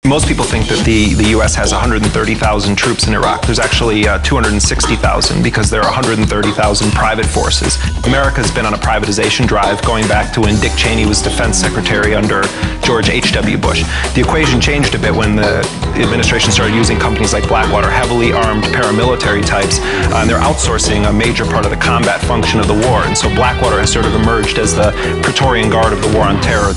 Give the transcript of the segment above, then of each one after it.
Most people think that the U.S. has 130,000 troops in Iraq. There's actually 260,000 because there are 130,000 private forces. America's been on a privatization drive going back to when Dick Cheney was defense secretary under George H.W. Bush. The equation changed a bit when the administration started using companies like Blackwater, heavily armed paramilitary types, and they're outsourcing a major part of the combat function of the war. And so Blackwater has sort of emerged as the Praetorian Guard of the war on terror.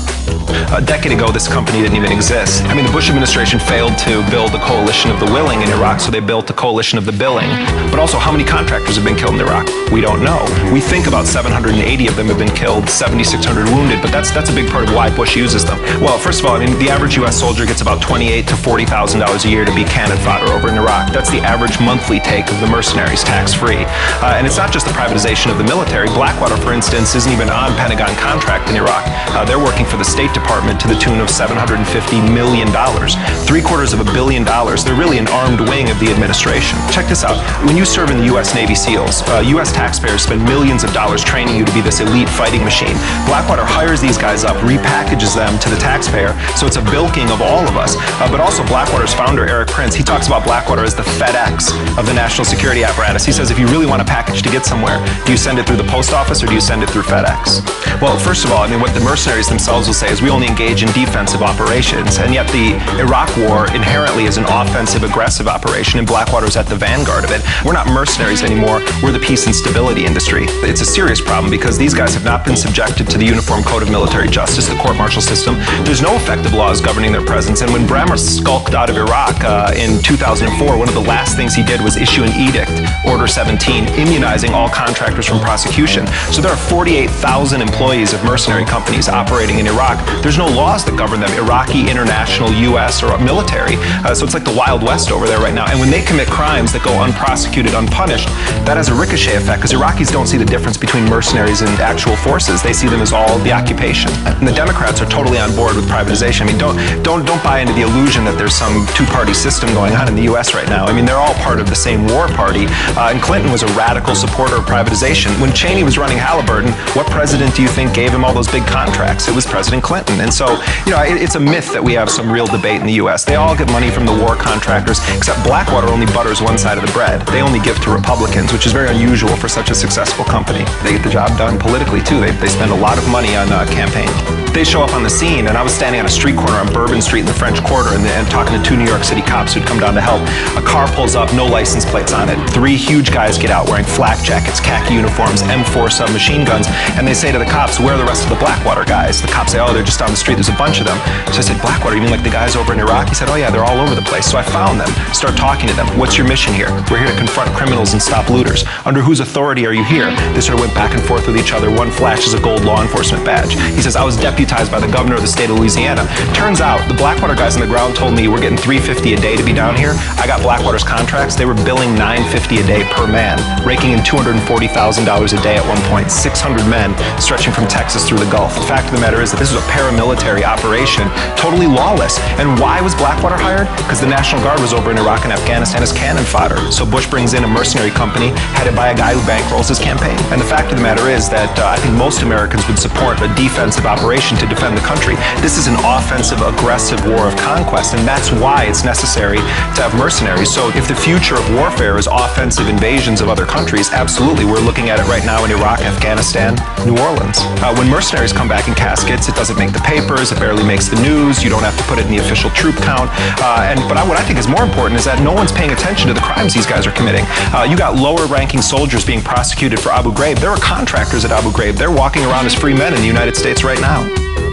A decade ago, this company didn't even exist. I mean, the Bush administration failed to build a coalition of the willing in Iraq, so they built a coalition of the billing. But also, how many contractors have been killed in Iraq? We don't know. We think about 780 of them have been killed, 7,600 wounded, but that's a big part of why Bush uses them. Well, first of all, I mean, the average U.S. soldier gets about $28,000 to $40,000 a year to be cannon fodder over in Iraq. That's the average monthly take of the mercenaries, tax-free. And it's not just the privatization of the military. Blackwater, for instance, isn't even on Pentagon contract in Iraq. They're working for the State Department to the tune of $750 million. $750 million. They're really an armed wing of the administration. Check this out. When you serve in the U.S. Navy SEALs, U.S. taxpayers spend millions of dollars training you to be this elite fighting machine. Blackwater hires these guys up, repackages them to the taxpayer, so it's a bilking of all of us. But also Blackwater's founder, Eric Prince, he talks about Blackwater as the FedEx of the national security apparatus. He says if you really want a package to get somewhere, do you send it through the post office or do you send it through FedEx? Well, first of all, I mean, what the mercenaries themselves will say is we only engage in defensive operations, and yet the Iraq War inherently is an offensive, aggressive operation, and Blackwater's at the vanguard of it. We're not mercenaries anymore. We're the peace and stability industry. It's a serious problem because these guys have not been subjected to the Uniform Code of Military Justice, the court-martial system. There's no effective laws governing their presence, and when Bremer skulked out of Iraq in 2004, one of the last things he did was issue an edict, Order 17, immunizing all contractors from prosecution. So there are 48,000 employees of mercenary companies operating in Iraq. There's no laws that govern them, Iraqi, international, U.S., or military. So it's like the Wild West over there right now. And when they commit crimes that go unprosecuted, unpunished, that has a ricochet effect because Iraqis don't see the difference between mercenaries and actual forces. They see them as all the occupation. And the Democrats are totally on board with privatization. I mean, don't buy into the illusion that there's some two-party system going on in the U.S. right now. I mean, they're all part of the same war party. And Clinton was a radical supporter of privatization. When Cheney was running Halliburton, what president do you think gave him all those big contracts? It was President Clinton. And so, you know, it's a myth that we have some real debate in the U.S. They all get money from the war contractors, except Blackwater only butters one side of the bread. They only give to Republicans, which is very unusual for such a successful company. They get the job done politically, too. They spend a lot of money on campaign. They show up on the scene, and I was standing on a street corner on Bourbon Street in the French Quarter and talking to two New York City cops who'd come down to help. A car pulls up, no license plates on it. Three huge guys get out wearing flak jackets, khaki uniforms, M4 submachine guns, and they say to the cops, where are the rest of the Blackwater guys? The cops say, oh, they're just down the street, there's a bunch of them. So I said, Blackwater, you mean like the guys over in Iraq? He said, oh yeah, they're all over the place. So I found them, start talking to them. What's your mission here? We're here to confront criminals and stop looters. Under whose authority are you here? They sort of went back and forth with each other. One flashes a gold law enforcement badge. He says, I was deputized by the governor of the state of Louisiana. Turns out, the Blackwater guys on the ground told me we're getting $350 a day to be down here. I got Blackwater's contracts. They were billing $950 a day per man, raking in $240,000 a day at one point. 600 men stretching from Texas through the Gulf. The fact of the matter is that this was a paramilitary operation, totally lawless. And why was Blackwater hired? Because the National Guard was over in Iraq and Afghanistan as cannon fodder. So Bush brings in a mercenary company headed by a guy who bankrolls his campaign. And the fact of the matter is that I think most Americans would support a defensive operation to defend the country. This is an offensive, aggressive war of conquest, and that's why it's necessary to have mercenaries. So if the future of warfare is offensive invasions of other countries, absolutely. We're looking at it right now in Iraq, Afghanistan, New Orleans. When mercenaries come back in caskets, it doesn't make the papers, it barely makes the news, you don't have to put it in the official troop count. But what I think is more important is that no one's paying attention to the crimes these guys are committing. You got lower-ranking soldiers being prosecuted for Abu Ghraib. There are contractors at Abu Ghraib. They're walking around as free men in the United States right now.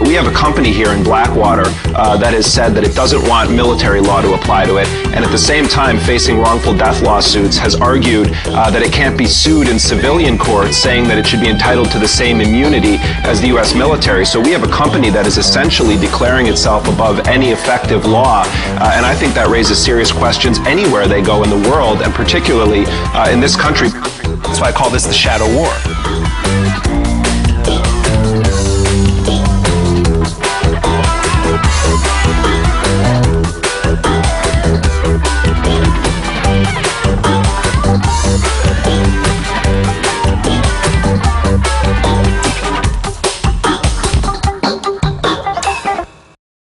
We have a company here in Blackwater that has said that it doesn't want military law to apply to it, and at the same time, facing wrongful death lawsuits, has argued that it can't be sued in civilian courts, saying that it should be entitled to the same immunity as the U.S. military. So we have a company that is essentially declaring itself above any effective law, and I think that raises serious questions anywhere they go in the world, and particularly in this country. That's why I call this the shadow war.